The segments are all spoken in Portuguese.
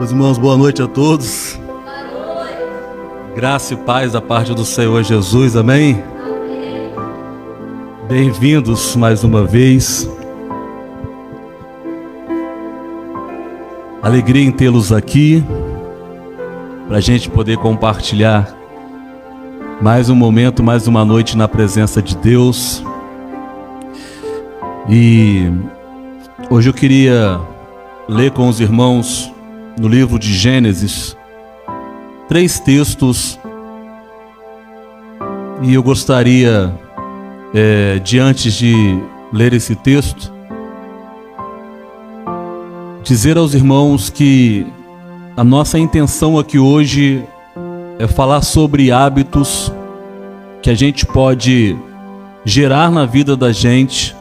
Meus irmãos, boa noite a todos. Boa noite. Graça e paz da parte do Senhor Jesus, amém? Amém. Bem-vindos mais uma vez. Alegria em tê-los aqui, para a gente poder compartilhar mais um momento, mais uma noite na presença de Deus. E hoje eu queria ler com os irmãos no livro de Gênesis 3 textos, e eu gostaria, antes de ler esse texto, dizer aos irmãos que a nossa intenção aqui hoje é falar sobre hábitos que a gente pode gerar na vida da gente,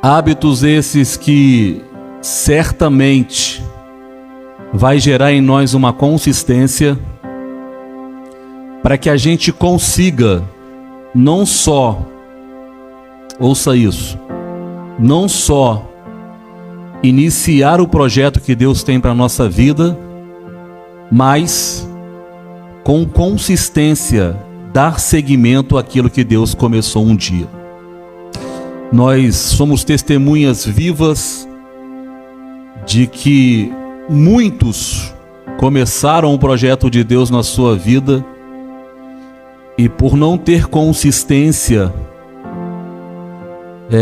hábitos esses que certamente vai gerar em nós uma consistência para que a gente consiga não só, ouça isso, não só iniciar o projeto que Deus tem para a nossa vida, mas com consistência dar seguimento àquilo que Deus começou um dia. Nós somos testemunhas vivas de que muitos começaram o projeto de Deus na sua vida e, por não ter consistência,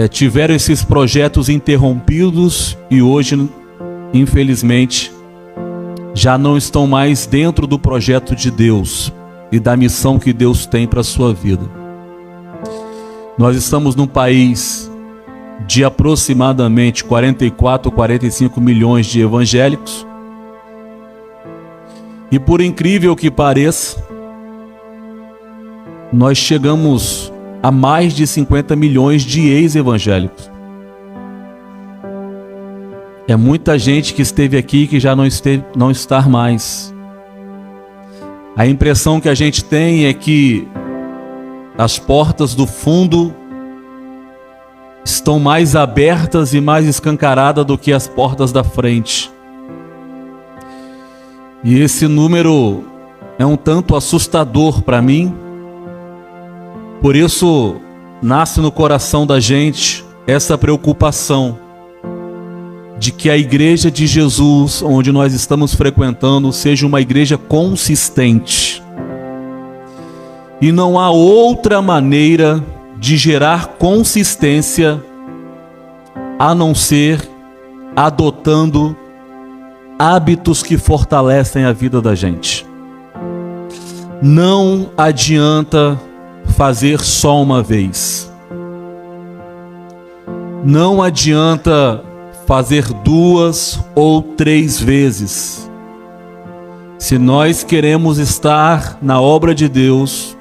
tiveram esses projetos interrompidos e hoje, infelizmente, já não estão mais dentro do projeto de Deus e da missão que Deus tem para a sua vida. Nós estamos num país de aproximadamente 44, 45 milhões de evangélicos. E por incrível que pareça, nós chegamos a mais de 50 milhões de ex-evangélicos. É muita gente que esteve aqui que já não está mais. A impressão que a gente tem é que as portas do fundo estão mais abertas e mais escancaradas do que as portas da frente. E esse número é um tanto assustador para mim. Por isso, nasce no coração da gente essa preocupação de que a igreja de Jesus, onde nós estamos frequentando, seja uma igreja consistente. E não há outra maneira de gerar consistência a não ser adotando hábitos que fortalecem a vida da gente. Não adianta fazer só uma vez. Não adianta fazer 2 ou 3 vezes. Se nós queremos estar na obra de Deus,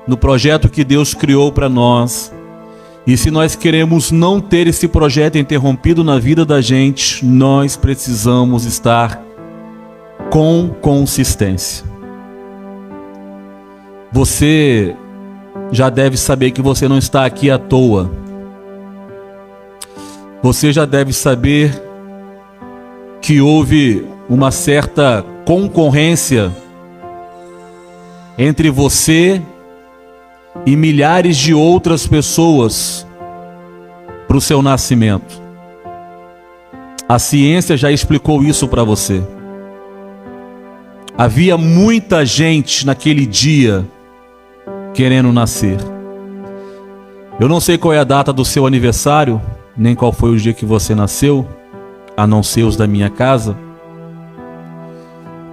no projeto que Deus criou para nós, e se nós queremos não ter esse projeto interrompido na vida da gente, nós precisamos estar com consistência. Você já deve saber que você não está aqui à toa. Você já deve saber que houve uma certa concorrência entre você e milhares de outras pessoas para o seu nascimento. A ciência já explicou isso para você. Havia muita gente naquele dia querendo nascer. Eu não sei qual é a data do seu aniversário, nem qual foi o dia que você nasceu, a não ser os da minha casa,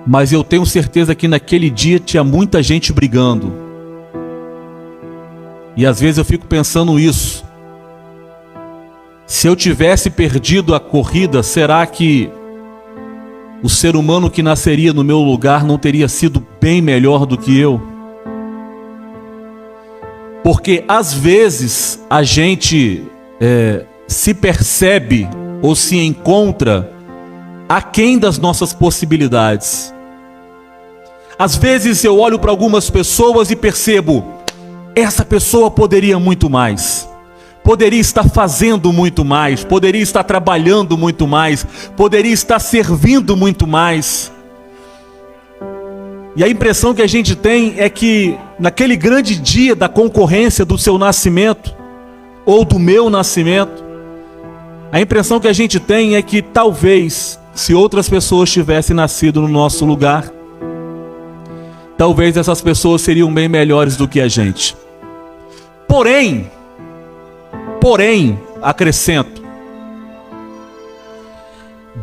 mas eu tenho certeza que naquele dia tinha muita gente brigando. E às vezes eu fico pensando isso. Se eu tivesse perdido a corrida, será que o ser humano que nasceria no meu lugar não teria sido bem melhor do que eu? Porque às vezes a gente se percebe ou se encontra aquém das nossas possibilidades. Às vezes eu olho para algumas pessoas e percebo, essa pessoa poderia muito mais. poderia estar fazendo muito mais, poderia estar trabalhando muito mais, poderia estar servindo muito mais. E a impressão que a gente tem é que naquele grande dia da concorrência do seu nascimento, ou do meu nascimento, a impressão que a gente tem é que talvez, se outras pessoas tivessem nascido no nosso lugar, talvez essas pessoas seriam bem melhores do que a gente. Porém, acrescento,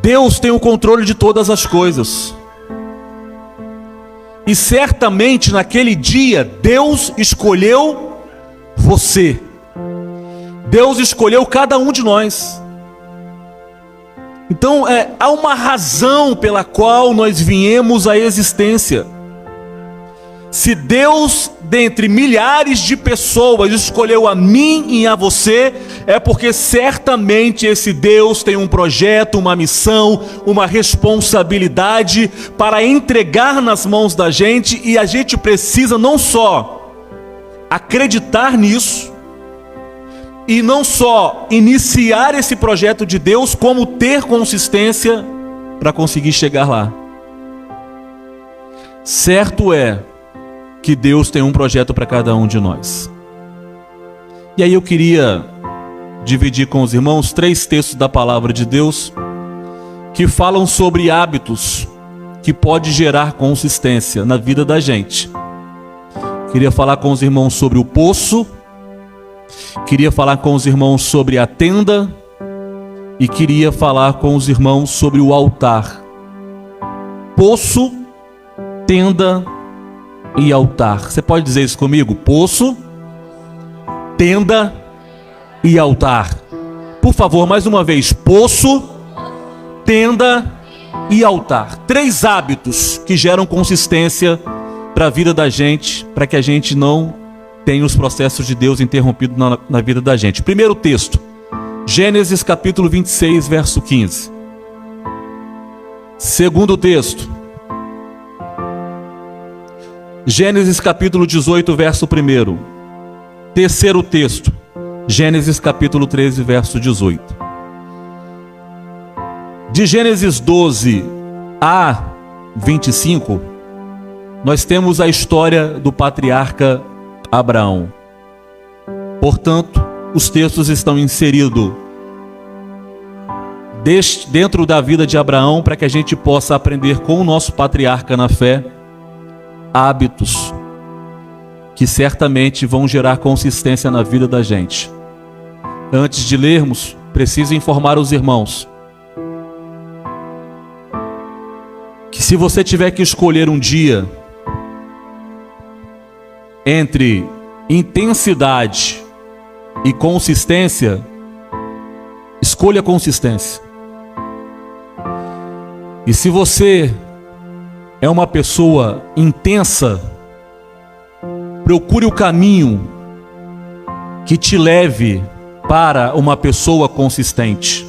Deus tem o controle de todas as coisas. E certamente naquele dia, Deus escolheu você. Deus escolheu cada um de nós. Então, há uma razão pela qual nós viemos à existência. Se Deus, dentre milhares de pessoas, escolheu a mim e a você, é porque certamente esse Deus tem um projeto, uma missão, uma responsabilidade para entregar nas mãos da gente, e a gente precisa não só acreditar nisso, e não só iniciar esse projeto de Deus, como ter consistência para conseguir chegar lá. Certo é que Deus tem um projeto para cada um de nós. E aí eu queria dividir com os irmãos 3 textos da palavra de Deus que falam sobre hábitos que pode gerar consistência na vida da gente. Queria falar com os irmãos sobre o poço, queria falar com os irmãos sobre a tenda e queria falar com os irmãos sobre o altar. Poço, tenda e altar. Você pode dizer isso comigo? Poço, tenda e altar. Por favor, mais uma vez. Poço, tenda e altar. 3 hábitos que geram consistência para a vida da gente, para que a gente não tenha os processos de Deus interrompidos na vida da gente. Primeiro texto, Gênesis capítulo 26, verso 15. Segundo texto, Gênesis capítulo 18, verso 1. Terceiro texto, Gênesis capítulo 13, verso 18. De Gênesis 12 a 25, nós temos a história do patriarca Abraão. Portanto, os textos estão inseridos dentro da vida de Abraão para que a gente possa aprender com o nosso patriarca na fé hábitos que certamente vão gerar consistência na vida da gente. Antes de lermos, preciso informar os irmãos que se você tiver que escolher um dia entre intensidade e consistência, escolha consistência. E se você é uma pessoa intensa, procure o caminho que te leve para uma pessoa consistente.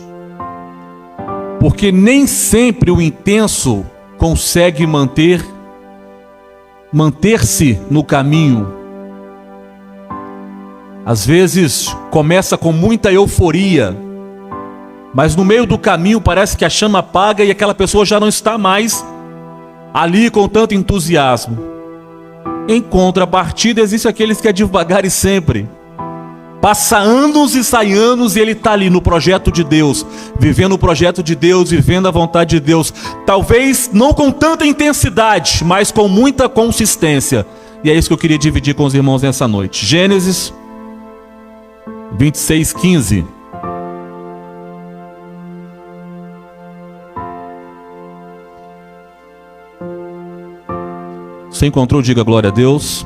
Porque nem sempre o intenso consegue manter-se no caminho. Às vezes começa com muita euforia, mas no meio do caminho parece que a chama apaga e aquela pessoa já não está mais ali com tanto entusiasmo. Em contrapartida, existem aqueles que é devagar e sempre. Passa anos e sai anos e ele está ali no projeto de Deus, vivendo o projeto de Deus, vivendo a vontade de Deus. Talvez não com tanta intensidade, mas com muita consistência. E é isso que eu queria dividir com os irmãos nessa noite. Gênesis 26, 15. Você encontrou? Diga glória a Deus.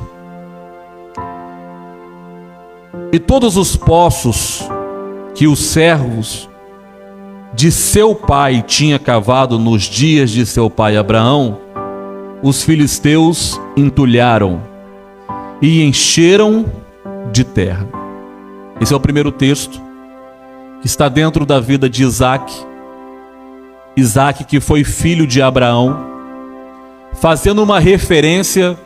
E todos os poços que os servos de seu pai tinham cavado nos dias de seu pai Abraão, os filisteus entulharam e encheram de terra. Esse é o primeiro texto que está dentro da vida de Isaac. Isaac, que foi filho de Abraão, fazendo uma referência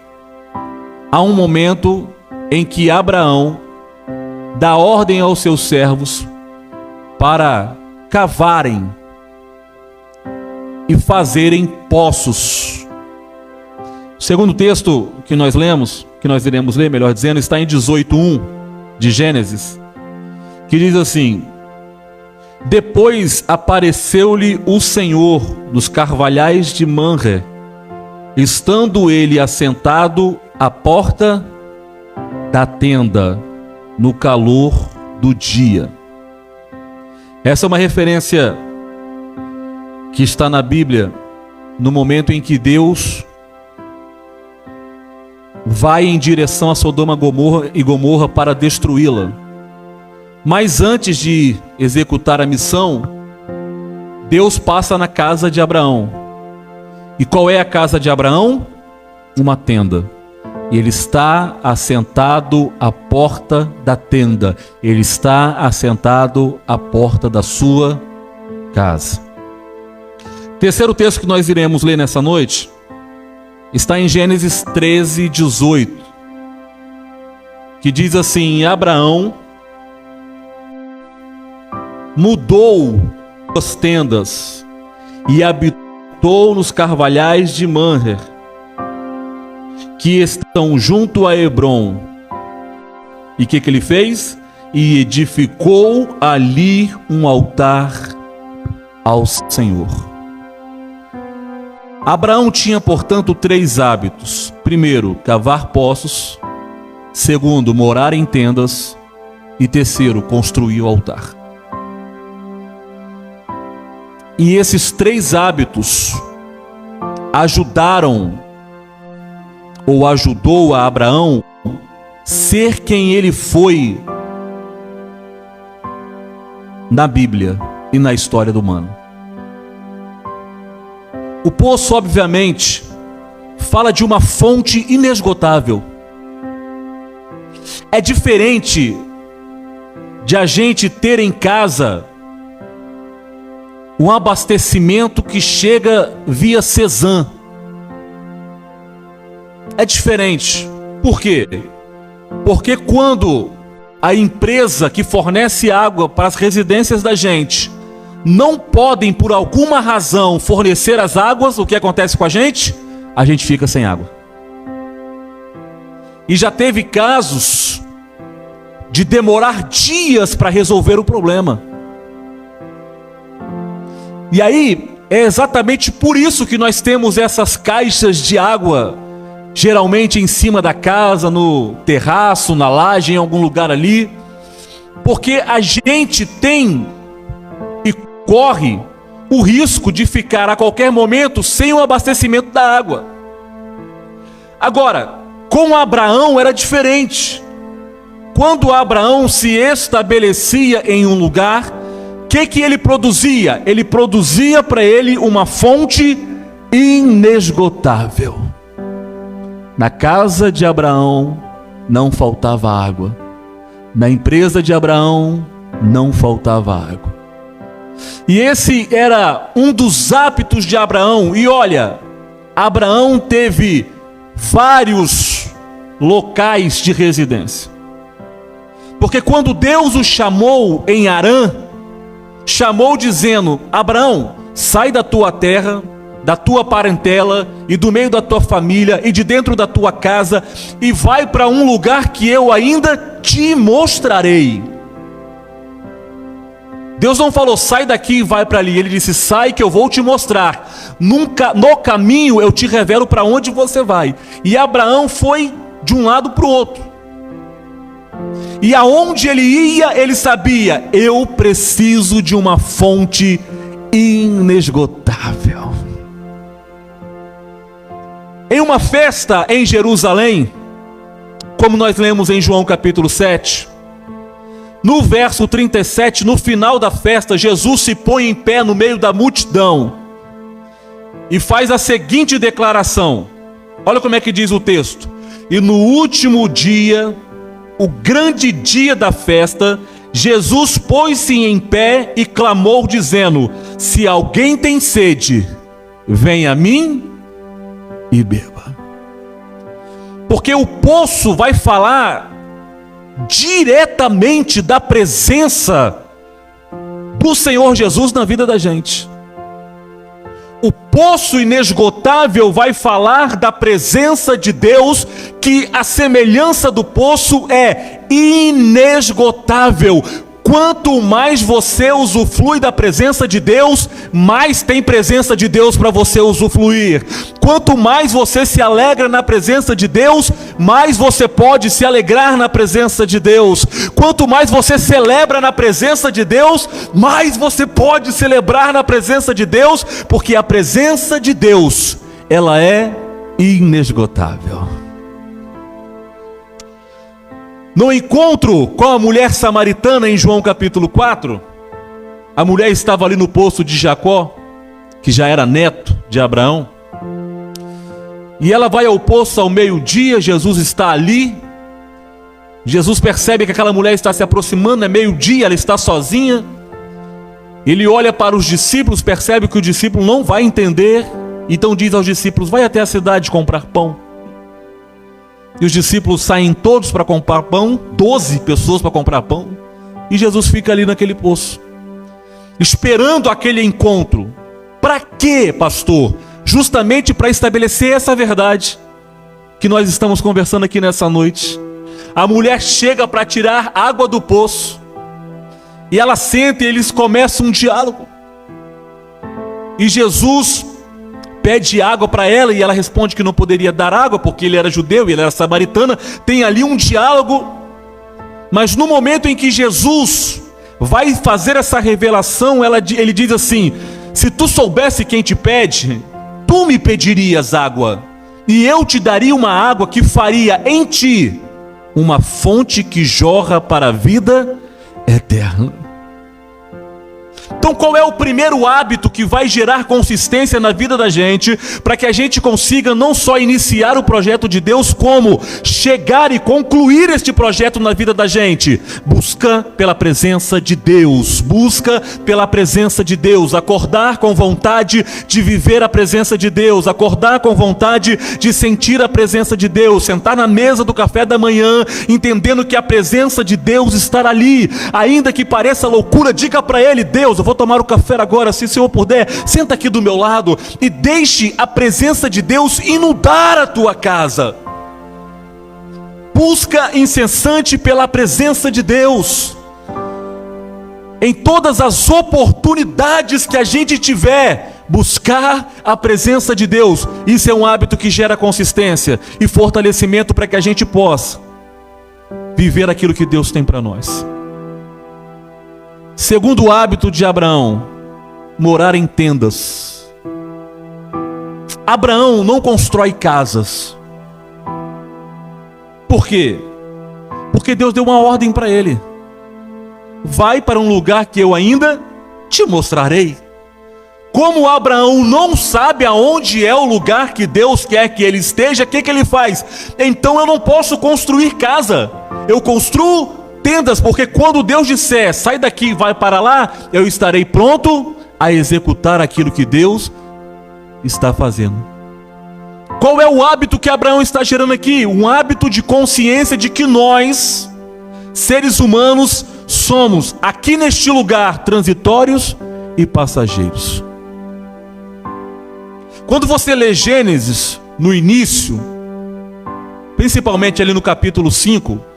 a um momento em que Abraão dá ordem aos seus servos para cavarem e fazerem poços. O segundo texto que nós lemos, que nós iremos ler, melhor dizendo, está em 18:1 de Gênesis, que diz assim: depois apareceu-lhe o Senhor nos carvalhais de Manre, estando ele assentado à porta da tenda, no calor do dia. Essa é uma referência que está na Bíblia, no momento em que Deus vai em direção a Sodoma e Gomorra para destruí-la. Mas antes de executar a missão, Deus passa na casa de Abraão. E qual é a casa de Abraão? Uma tenda. E ele está assentado à porta da tenda. Ele está assentado à porta da sua casa. Terceiro texto que nós iremos ler nessa noite está em Gênesis 13:18, que diz assim: Abraão mudou as tendas e habitou nos carvalhais de Manre, que estão junto a Hebrom. E o que ele fez? E edificou ali um altar ao Senhor. Abraão tinha, portanto, 3 hábitos. Primeiro, cavar poços. Segundo, morar em tendas. E terceiro, construir o altar. E esses 3 hábitos ajudaram ou ajudou a Abraão ser quem ele foi na Bíblia e na história do humano. O poço, obviamente, fala de uma fonte inesgotável. É diferente de a gente ter em casa um abastecimento que chega via Cesan. É diferente. Por quê? Porque quando a empresa que fornece água para as residências da gente não podem, por alguma razão, fornecer as águas, o que acontece com a gente? A gente fica sem água. E já teve casos de demorar dias para resolver o problema. E aí, é exatamente por isso que nós temos essas caixas de água, geralmente em cima da casa, no terraço, na laje, em algum lugar ali, porque a gente tem e corre o risco de ficar a qualquer momento sem o abastecimento da água. Agora, com Abraão era diferente. Quando Abraão se estabelecia em um lugar, o que ele produzia? Ele produzia para ele uma fonte inesgotável. Na casa de Abraão não faltava água. Na empresa de Abraão não faltava água. E esse era um dos hábitos de Abraão. E olha, Abraão teve vários locais de residência. Porque quando Deus o chamou em Harã, chamou dizendo: Abraão, sai da tua terra, da tua parentela e do meio da tua família e de dentro da tua casa e vai para um lugar que eu ainda te mostrarei. Deus não falou: sai daqui e vai para ali. Ele disse: sai que eu vou te mostrar. No caminho eu te revelo para onde você vai. E Abraão foi de um lado para o outro. E aonde ele ia, ele sabia: eu preciso de uma fonte inesgotável. Em uma festa em Jerusalém, como nós lemos em João capítulo 7, no verso 37, no final da festa, Jesus se põe em pé no meio da multidão e faz a seguinte declaração. Olha como é que diz o texto: e no último dia, o grande dia da festa, Jesus pôs-se em pé e clamou dizendo: se alguém tem sede, venha a mim e beba. Porque o poço vai falar diretamente da presença do Senhor Jesus na vida da gente. O poço inesgotável vai falar da presença de Deus, que a semelhança do poço é inesgotável. Quanto mais você usufrui da presença de Deus, mais tem presença de Deus para você usufruir. Quanto mais você se alegra na presença de Deus, mais você pode se alegrar na presença de Deus. Quanto mais você celebra na presença de Deus, mais você pode celebrar na presença de Deus, porque a presença de Deus, ela é inesgotável. No encontro com a mulher samaritana em João capítulo 4, a mulher estava ali no poço de Jacó, que já era neto de Abraão, e ela vai ao poço ao meio-dia. Jesus está ali. Jesus percebe que aquela mulher está se aproximando, é meio-dia, ela está sozinha. Ele olha para os discípulos, percebe que o discípulo não vai entender, então diz aos discípulos: vai até a cidade comprar pão. E os discípulos saem todos para comprar pão, 12 pessoas para comprar pão, e Jesus fica ali naquele poço, esperando aquele encontro. Para quê, pastor? Justamente para estabelecer essa verdade que nós estamos conversando aqui nessa noite. A mulher chega para tirar água do poço, e ela senta e eles começam um diálogo. E Jesus pede água para ela, e ela responde que não poderia dar água, porque ele era judeu e ela era samaritana. Tem ali um diálogo, mas no momento em que Jesus vai fazer essa revelação, ele diz assim: se tu soubesse quem te pede, tu me pedirias água, e eu te daria uma água que faria em ti uma fonte que jorra para a vida eterna. Então, qual é o primeiro hábito que vai gerar consistência na vida da gente, para que a gente consiga não só iniciar o projeto de Deus, como chegar e concluir este projeto na vida da gente? Busca pela presença de Deus, busca pela presença de Deus, acordar com vontade de viver a presença de Deus, acordar com vontade de sentir a presença de Deus, sentar na mesa do café da manhã, entendendo que a presença de Deus está ali. Ainda que pareça loucura, diga para Ele: Deus, eu vou tomar o café agora, se o Senhor puder, senta aqui do meu lado, e deixe a presença de Deus inundar a tua casa. Busca incessante pela presença de Deus, em todas as oportunidades que a gente tiver, buscar a presença de Deus. Isso é um hábito que gera consistência e fortalecimento para que a gente possa viver aquilo que Deus tem para nós. Segundo hábito de Abraão: morar em tendas. Abraão não constrói casas. Por quê? Porque Deus deu uma ordem para ele: vai para um lugar que eu ainda te mostrarei. Como Abraão não sabe aonde é o lugar que Deus quer que ele esteja, o que ele faz? Então eu não posso construir casa, eu construo tendas, porque quando Deus disser sai daqui e vai para lá, eu estarei pronto a executar aquilo que Deus está fazendo. Qual é o hábito que Abraão está gerando aqui? Um hábito de consciência de que nós, seres humanos, somos aqui neste lugar transitórios e passageiros. Quando você lê Gênesis no início, principalmente ali no capítulo 5,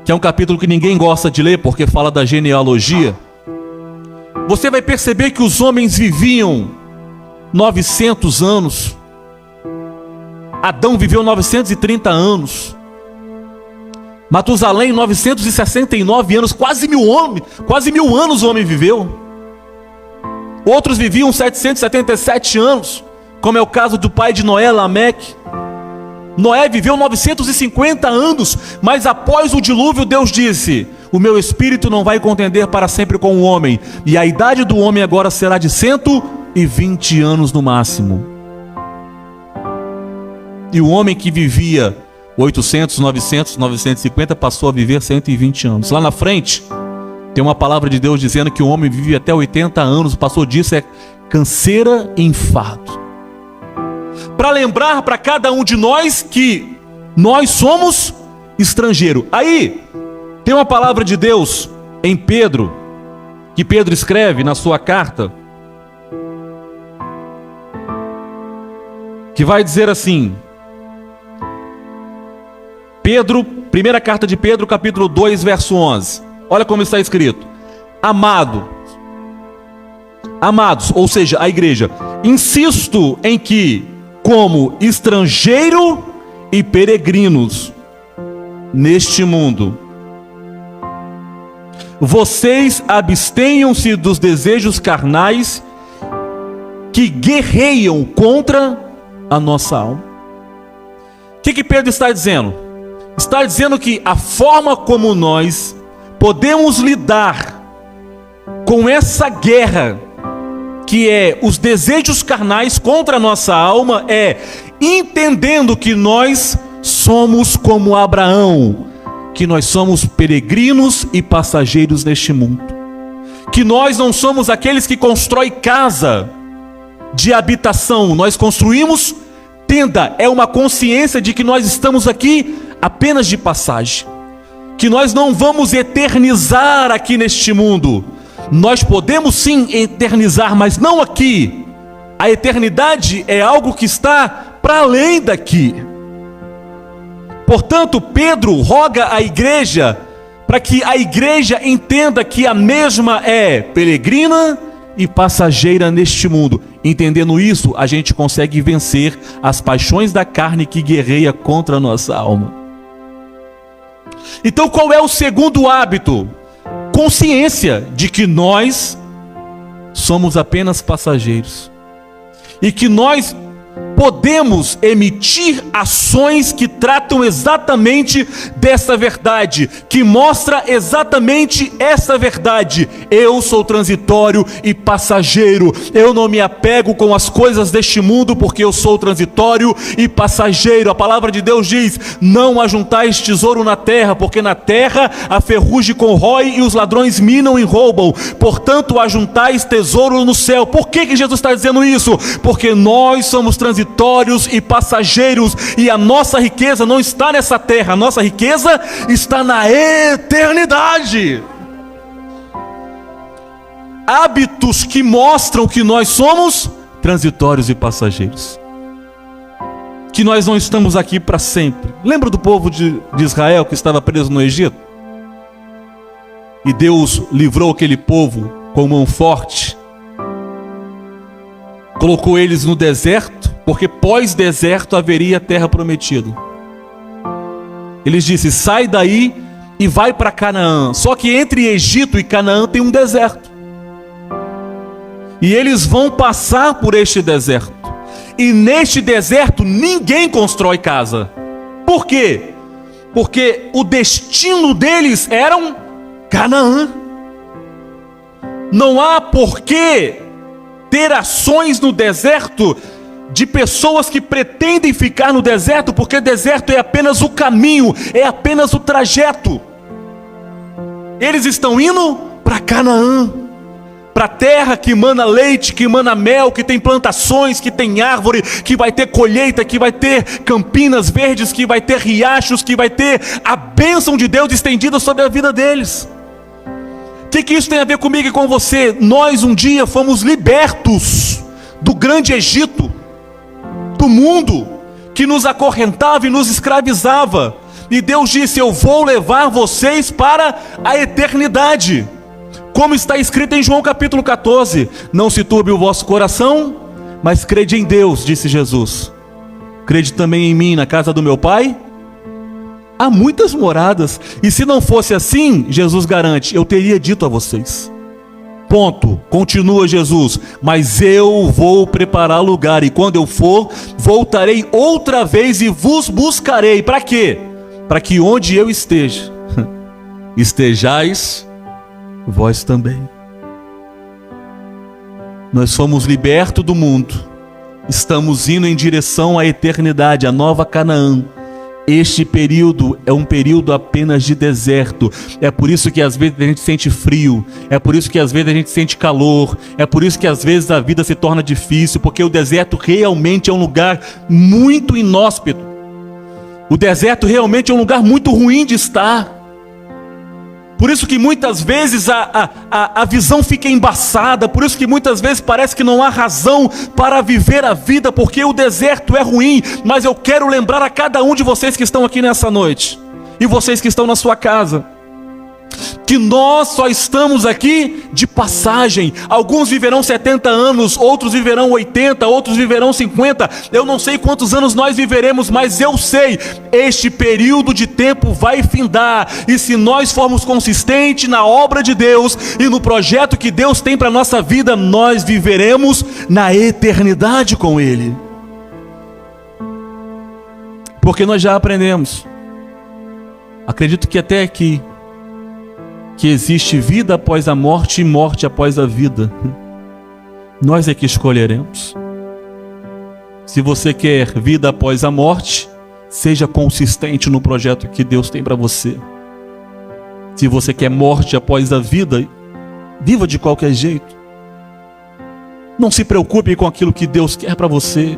que é um capítulo que ninguém gosta de ler porque fala da genealogia, você vai perceber que os homens viviam 900 anos. Adão viveu 930 anos. Matusalém 969 anos, quase mil anos o homem viveu. Outros viviam 777 anos, como é o caso do pai de Noé, Lameque. Noé viveu 950 anos, mas após o dilúvio Deus disse: o meu espírito não vai contender para sempre com o homem, e a idade do homem agora será de 120 anos no máximo. E o homem que vivia 800, 900, 950 passou a viver 120 anos. Lá na frente tem uma palavra de Deus dizendo que o homem vive até 80 anos, passou disso é canseira e enfado. Para lembrar para cada um de nós que nós somos estrangeiro. Aí, tem uma palavra de Deus em Pedro, que Pedro escreve na sua carta, que vai dizer assim, Pedro, primeira carta de Pedro, capítulo 2, verso 11. Olha como está escrito: amados, ou seja, a igreja, insisto em que, como estrangeiro e peregrinos neste mundo, vocês abstenham-se dos desejos carnais que guerreiam contra a nossa alma. O que Pedro está dizendo? Está dizendo que a forma como nós podemos lidar com essa guerra, que é os desejos carnais contra a nossa alma, é entendendo que nós somos como Abraão, que nós somos peregrinos e passageiros neste mundo, que nós não somos aqueles que constroem casa de habitação, nós construímos tenda. É uma consciência de que nós estamos aqui apenas de passagem, que nós não vamos eternizar aqui neste mundo. Nós podemos sim eternizar, mas não aqui. A eternidade é algo que está para além daqui. Portanto, Pedro roga à igreja para que a igreja entenda que a mesma é peregrina e passageira neste mundo. Entendendo isso, a gente consegue vencer as paixões da carne que guerreia contra a nossa alma. Então, qual é o segundo hábito? Consciência de que nós somos apenas passageiros e que nós podemos emitir ações que tratam exatamente dessa verdade, que mostra exatamente essa verdade. Eu sou transitório e passageiro. Eu não me apego com as coisas deste mundo, porque eu sou transitório e passageiro. A palavra de Deus diz: não ajuntais tesouro na terra, porque na terra a ferrugem corrói e os ladrões minam e roubam. Portanto, ajuntais tesouro no céu. Por que Jesus está dizendo isso? Porque nós somos transitórios e passageiros, e a nossa riqueza não está nessa terra, a nossa riqueza está na eternidade. Hábitos que mostram que nós somos transitórios e passageiros, que nós não estamos aqui para sempre. Lembra do povo de Israel que estava preso no Egito? E Deus livrou aquele povo com mão forte, colocou eles no deserto, porque pós-deserto haveria terra prometida. Eles disse: sai daí e vai para Canaã. Só que entre Egito e Canaã tem um deserto, e eles vão passar por este deserto, e neste deserto ninguém constrói casa. Por quê? Porque o destino deles era Canaã. Não há porquê ter ações no deserto de pessoas que pretendem ficar no deserto, porque deserto é apenas o caminho, é apenas o trajeto. Eles estão indo para Canaã, para a terra que mana leite, que mana mel, que tem plantações, que tem árvore, que vai ter colheita, que vai ter campinas verdes, que vai ter riachos, que vai ter a bênção de Deus estendida sobre a vida deles. O que isso tem a ver comigo e com você? Nós um dia fomos libertos do grande Egito, do mundo que nos acorrentava e nos escravizava, e Deus disse: eu vou levar vocês para a eternidade, como está escrito em João capítulo 14: não se turbe o vosso coração, mas crede em Deus, disse Jesus, crede também em mim. Na casa do meu Pai há muitas moradas, e se não fosse assim, Jesus garante, eu teria dito a vocês. Ponto. Continua Jesus: mas eu vou preparar lugar, e quando eu for, voltarei outra vez e vos buscarei. Para quê? Para que onde eu esteja, estejais vós também. Nós fomos libertos do mundo, estamos indo em direção à eternidade, à nova Canaã. Este período é um período apenas de deserto. É por isso que às vezes a gente sente frio, é por isso que às vezes a gente sente calor, é por isso que às vezes a vida se torna difícil, porque o deserto realmente é um lugar muito inóspito. O deserto realmente é um lugar muito ruim de estar. Por isso que muitas vezes a visão fica embaçada. Por isso que muitas vezes parece que não há razão para viver a vida, porque o deserto é ruim. Mas eu quero lembrar a cada um de vocês que estão aqui nessa noite, e vocês que estão na sua casa, que nós só estamos aqui de passagem. Alguns viverão 70 anos, outros viverão 80, outros viverão 50. Eu não sei quantos anos nós viveremos, mas eu sei, este período de tempo vai findar. E se nós formos consistentes na obra de Deus e no projeto que Deus tem para a nossa vida, nós viveremos na eternidade com Ele. Porque nós já aprendemos, acredito que até aqui, que existe vida após a morte e morte após a vida. Nós é que escolheremos. Se você quer vida após a morte, seja consistente no projeto que Deus tem para você. Se você quer morte após a vida, viva de qualquer jeito. Não se preocupe com aquilo que Deus quer para você.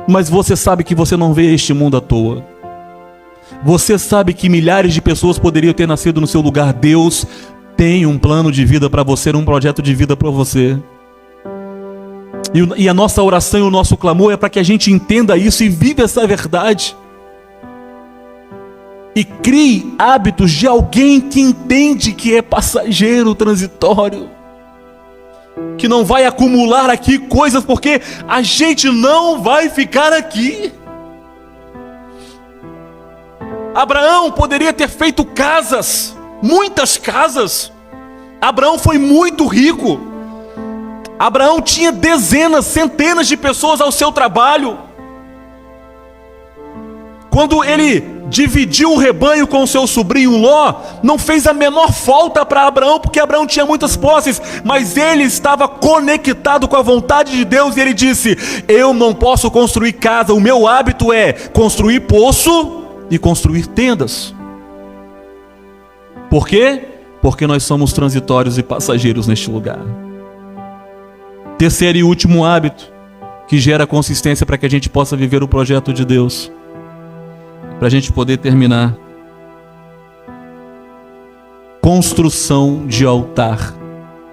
Mas você sabe que você não vê este mundo à toa. Você sabe que milhares de pessoas poderiam ter nascido no seu lugar. Deus tem um plano de vida para você, um projeto de vida para você. E a nossa oração e o nosso clamor é para que a gente entenda isso e viva essa verdade. E crie hábitos de alguém que entende que é passageiro, transitório, que não vai acumular aqui coisas, porque a gente não vai ficar aqui. Abraão poderia ter feito casas, muitas casas. Abraão foi muito rico. Abraão tinha dezenas, centenas de pessoas ao seu trabalho. Quando ele dividiu o rebanho com o seu sobrinho Ló, não fez a menor falta para Abraão, porque Abraão tinha muitas posses, mas ele estava conectado com a vontade de Deus, e ele disse: eu não posso construir casa, o meu hábito é construir poço e construir tendas. Por quê? Porque nós somos transitórios e passageiros neste lugar. Terceiro e último hábito que gera consistência para que a gente possa viver o projeto de Deus, para a gente poder terminar: construção de altar.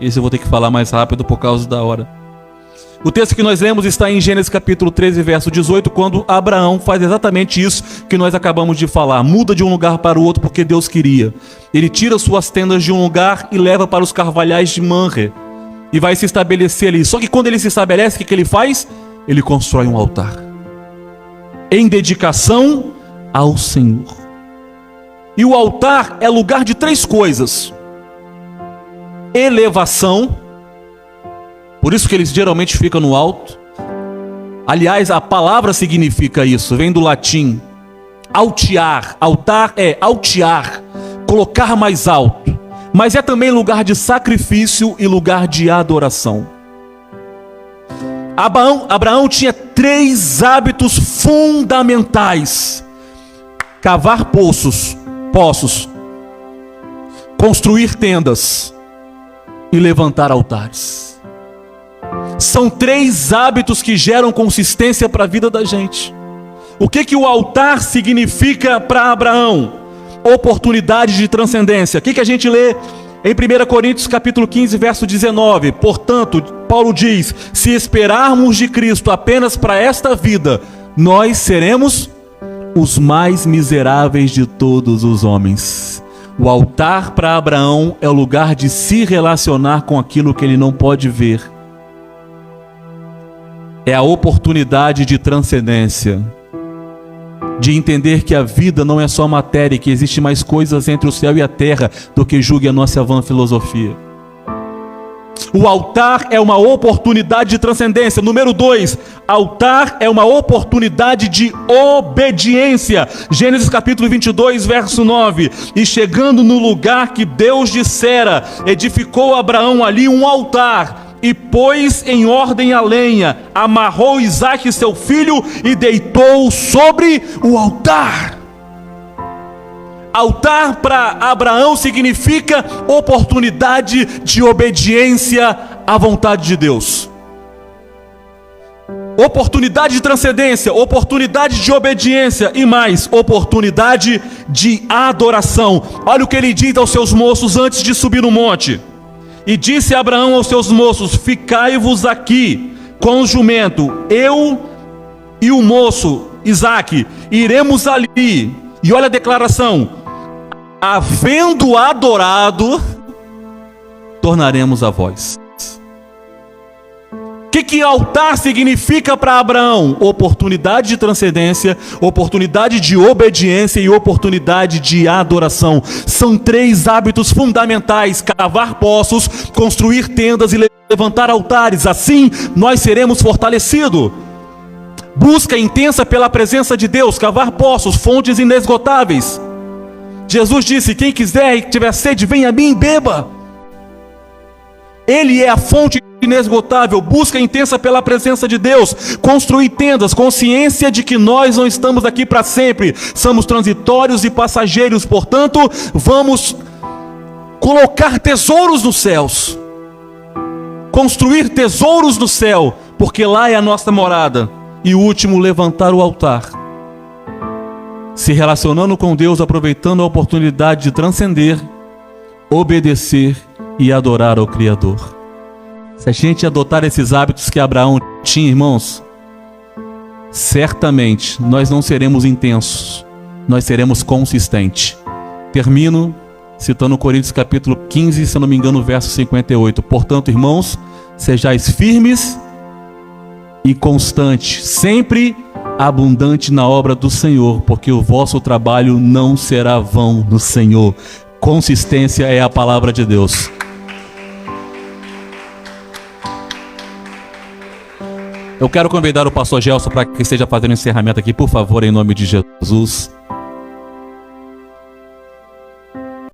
Esse eu vou ter que falar mais rápido por causa da hora. O texto que nós lemos está em Gênesis capítulo 13, verso 18, quando Abraão faz exatamente isso que nós acabamos de falar. Muda de um lugar para o outro porque Deus queria. Ele tira suas tendas de um lugar e leva para os carvalhais de Manre, e vai se estabelecer ali. Só que quando ele se estabelece, o que ele faz? Ele constrói um altar em dedicação ao Senhor. E o altar é lugar de três coisas: elevação, por isso que eles geralmente ficam no alto. Aliás, a palavra significa isso, vem do latim altear. Altar é altear, colocar mais alto. Mas é também lugar de sacrifício e lugar de adoração. Abraão tinha três hábitos fundamentais: cavar poços, construir tendas e levantar altares. São três hábitos que geram consistência para a vida da gente. O que o altar significa para Abraão? Oportunidade de transcendência. O que a gente lê em 1 Coríntios capítulo 15, verso 19? Portanto, Paulo diz: se esperarmos de Cristo apenas para esta vida, nós seremos os mais miseráveis de todos os homens. O altar para Abraão é o lugar de se relacionar com aquilo que ele não pode ver. É a oportunidade de transcendência, de entender que a vida não é só matéria, que existe mais coisas entre o céu e a terra do que julgue a nossa vã filosofia. O altar é uma oportunidade de transcendência. Número 2, altar é uma oportunidade de obediência. Gênesis capítulo 22, verso 9. E chegando no lugar que Deus dissera, edificou Abraão ali um altar, e pôs em ordem a lenha, amarrou Isaque seu filho e deitou sobre o altar. Altar para Abraão significa oportunidade de obediência à vontade de Deus. oportunidade de transcendência, oportunidade de obediência e mais, oportunidade de adoração. Olha o que ele diz aos seus moços antes de subir no monte. E disse Abraão aos seus moços: ficai-vos aqui com o jumento, eu e o moço Isaque, iremos ali. E olha a declaração: havendo adorado, tornaremos a vós. O que altar significa para Abraão? Oportunidade de transcendência, oportunidade de obediência e oportunidade de adoração. São 3 hábitos fundamentais: cavar poços, construir tendas e levantar altares. Assim nós seremos fortalecidos. Busca intensa pela presença de Deus, cavar poços, fontes inesgotáveis. Jesus disse: quem quiser e tiver sede, venha a mim e beba. Ele é a fonte inesgotável. Busca intensa pela presença de Deus, construir tendas, consciência de que nós não estamos aqui para sempre, somos transitórios e passageiros, portanto, vamos colocar tesouros nos céus, construir tesouros no céu, porque lá é a nossa morada. E o último, levantar o altar, se relacionando com Deus, aproveitando a oportunidade de transcender, obedecer e adorar ao Criador. Se a gente adotar esses hábitos que Abraão tinha, irmãos, certamente nós não seremos intensos, nós seremos consistentes. Termino citando Coríntios capítulo 15, se eu não me engano, verso 58. Portanto, irmãos, sejais firmes e constantes, sempre abundante na obra do Senhor, porque o vosso trabalho não será vão no Senhor. Consistência é a palavra de Deus. Eu quero convidar o pastor Gelson para que esteja fazendo o encerramento aqui, por favor, em nome de Jesus.